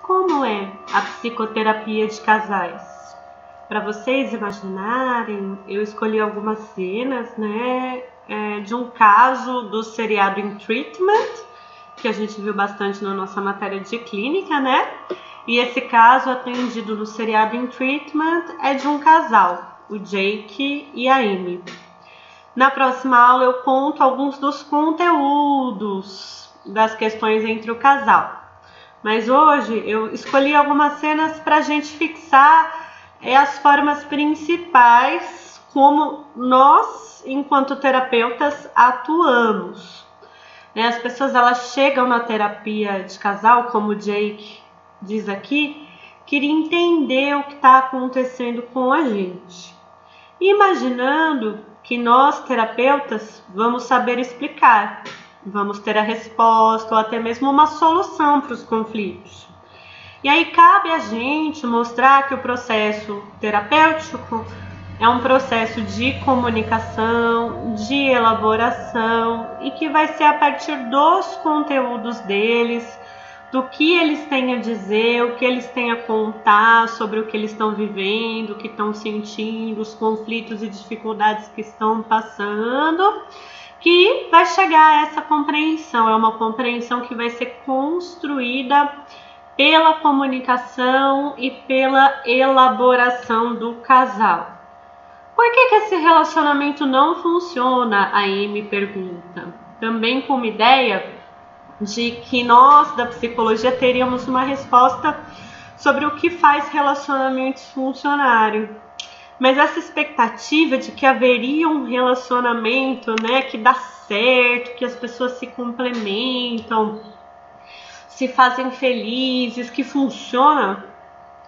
Como é a psicoterapia de casais? Para vocês imaginarem, eu escolhi algumas cenas, né, de um caso do seriado In Treatment, que a gente viu bastante na nossa matéria de clínica, né? E esse caso atendido no seriado In Treatment é de um casal, o Jake e a Amy. Na próxima aula eu conto alguns dos conteúdos das questões entre o casal. Mas hoje eu escolhi algumas cenas para a gente fixar as formas principais como nós, enquanto terapeutas, atuamos. As pessoas elas chegam na terapia de casal, como o Jake diz aqui, queria entender o que está acontecendo com a gente. Imaginando que nós, terapeutas, vamos saber explicar, vamos ter a resposta ou até mesmo uma solução para os conflitos. E aí cabe a gente mostrar que o processo terapêutico é um processo de comunicação, de elaboração e que vai ser a partir dos conteúdos deles, do que eles têm a dizer, o que eles têm a contar sobre o que eles estão vivendo, o que estão sentindo, os conflitos e dificuldades que estão passando, que vai chegar a essa compreensão. É uma compreensão que vai ser construída pela comunicação e pela elaboração do casal. Por que esse relacionamento não funciona? A Amy pergunta. Também com uma ideia de que nós da psicologia teríamos uma resposta sobre o que faz relacionamentos funcionarem. Mas essa expectativa de que haveria um relacionamento, né, que dá certo, que as pessoas se complementam, se fazem felizes, que funciona,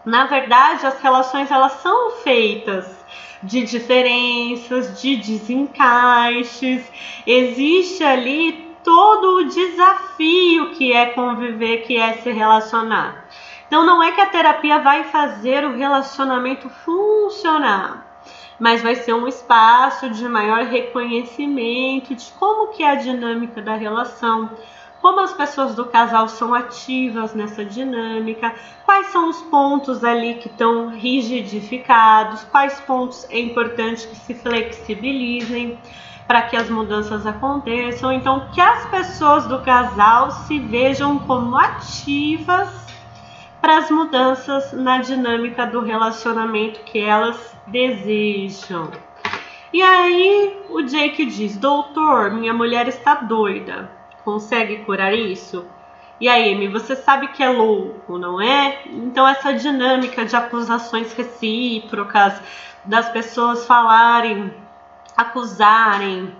na verdade as relações elas são feitas de diferenças, de desencaixes, existe ali todo o desafio que é conviver, que é se relacionar. Então não é que a terapia vai fazer o relacionamento funcionar, mas vai ser um espaço de maior reconhecimento de como que é a dinâmica da relação, como as pessoas do casal são ativas nessa dinâmica, quais são os pontos ali que estão rigidificados, quais pontos é importante que se flexibilizem para que as mudanças aconteçam. Então, que as pessoas do casal se vejam como ativas para as mudanças na dinâmica do relacionamento que elas desejam. E aí o Jake diz: doutor, minha mulher está doida. Consegue curar isso? E aí, Amy, você sabe que é louco, não é? Então essa dinâmica de acusações recíprocas, das pessoas falarem, acusarem,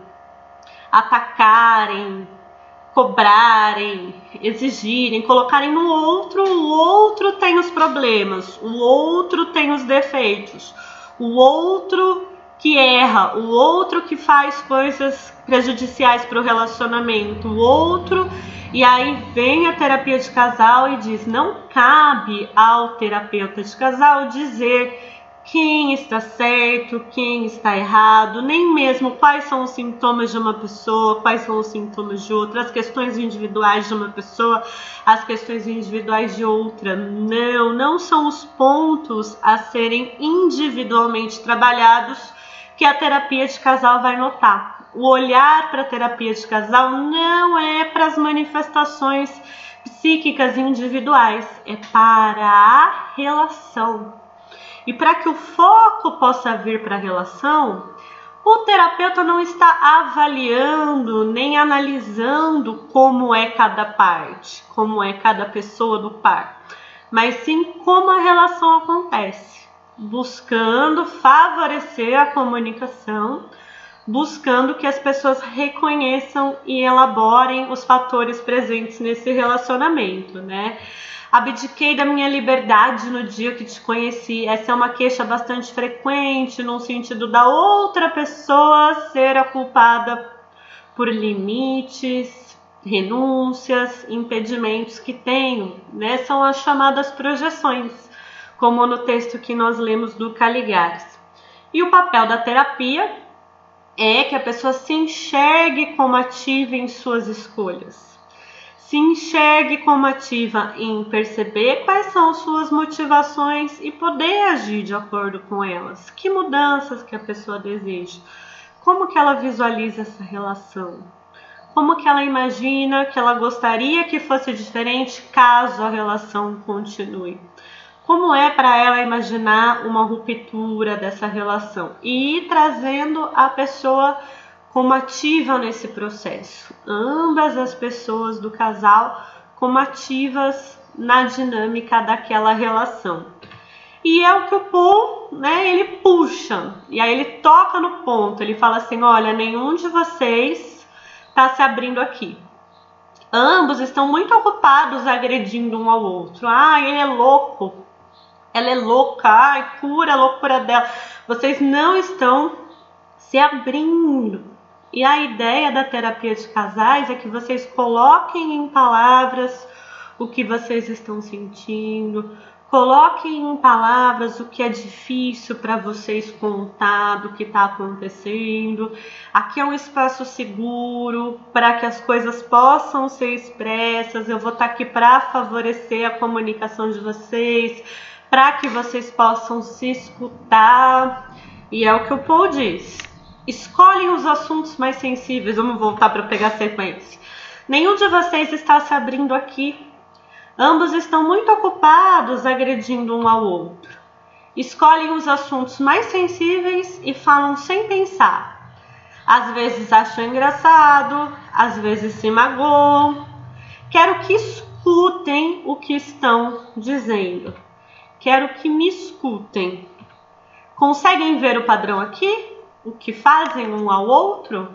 atacarem, cobrarem, exigirem, colocarem no outro, o outro tem os problemas, o outro tem os defeitos, o outro que erra, o outro que faz coisas prejudiciais para o relacionamento, o outro, e aí vem a terapia de casal e diz: não cabe ao terapeuta de casal dizer quem está certo, quem está errado, nem mesmo quais são os sintomas de uma pessoa, quais são os sintomas de outra, as questões individuais de uma pessoa, as questões individuais de outra. Não são os pontos a serem individualmente trabalhados que a terapia de casal vai notar. O olhar para a terapia de casal não é para as manifestações psíquicas individuais, é para a relação. E para que o foco possa vir para a relação, o terapeuta não está avaliando nem analisando como é cada parte, como é cada pessoa do par, mas sim como a relação acontece, buscando favorecer a comunicação, buscando que as pessoas reconheçam e elaborem os fatores presentes nesse relacionamento, né? Abdiquei da minha liberdade no dia que te conheci. Essa é uma queixa bastante frequente, no sentido da outra pessoa ser a culpada por limites, renúncias, impedimentos que tenho, né? São as chamadas projeções, como no texto que nós lemos do Caligares. E o papel da terapia é que a pessoa se enxergue como ativa em suas escolhas, se enxergue como ativa em perceber quais são suas motivações e poder agir de acordo com elas. Que mudanças que a pessoa deseja? Como que ela visualiza essa relação? Como que ela imagina que ela gostaria que fosse diferente caso a relação continue? Como é para ela imaginar uma ruptura dessa relação? E ir trazendo a pessoa como ativa nesse processo. Ambas as pessoas do casal como ativas na dinâmica daquela relação. E é o que o Paul, ele puxa, e aí ele toca no ponto, ele fala assim, olha, nenhum de vocês está se abrindo aqui. Ambos estão muito ocupados agredindo um ao outro. Ele é louco, ela é louca, cura a loucura dela. Vocês não estão se abrindo. E a ideia da terapia de casais é que vocês coloquem em palavras o que vocês estão sentindo, coloquem em palavras o que é difícil para vocês contar do que está acontecendo. Aqui é um espaço seguro para que as coisas possam ser expressas. Eu vou estar aqui para favorecer a comunicação de vocês, para que vocês possam se escutar. E é o que o Paul diz. Escolhem os assuntos mais sensíveis. Vamos voltar para pegar a sequência. Nenhum de vocês está se abrindo aqui. Ambos estão muito ocupados agredindo um ao outro. Escolhem os assuntos mais sensíveis e falam sem pensar. Às vezes acham engraçado, às vezes se magoam. Quero que escutem o que estão dizendo. Quero que me escutem. Conseguem ver o padrão aqui? O que fazem um ao outro?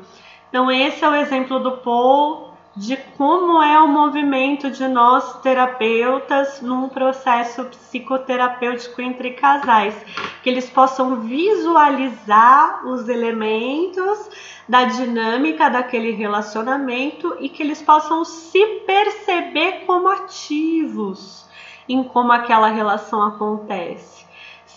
Então esse é o exemplo do Paul de como é o movimento de nós terapeutas num processo psicoterapêutico entre casais, que eles possam visualizar os elementos da dinâmica daquele relacionamento e que eles possam se perceber como ativos em como aquela relação acontece.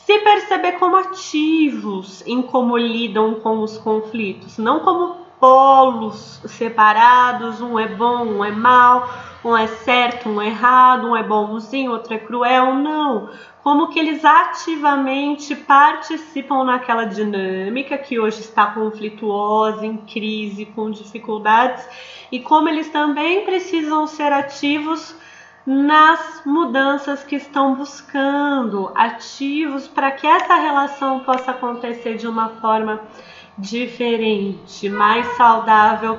Se perceber como ativos em como lidam com os conflitos, não como polos separados, um é bom, um é mal, um é certo, um é errado, um é bonzinho, outro é cruel, não. Como que eles ativamente participam naquela dinâmica que hoje está conflituosa, em crise, com dificuldades, e como eles também precisam ser ativos nas mudanças que estão buscando, ativos para que essa relação possa acontecer de uma forma diferente, mais saudável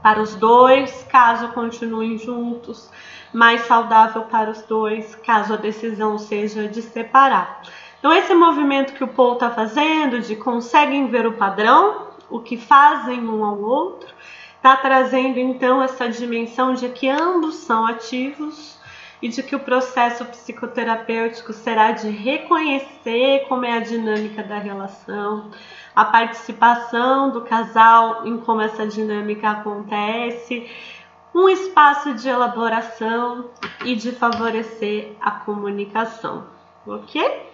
para os dois, caso continuem juntos, mais saudável para os dois, caso a decisão seja de separar. Então esse movimento que o Paul está fazendo, de conseguem ver o padrão, o que fazem um ao outro, está trazendo então essa dimensão de que ambos são ativos e de que o processo psicoterapêutico será de reconhecer como é a dinâmica da relação, a participação do casal em como essa dinâmica acontece, um espaço de elaboração e de favorecer a comunicação, ok?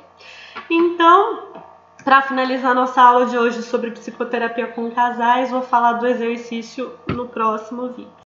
Então, para finalizar nossa aula de hoje sobre psicoterapia com casais, vou falar do exercício no próximo vídeo.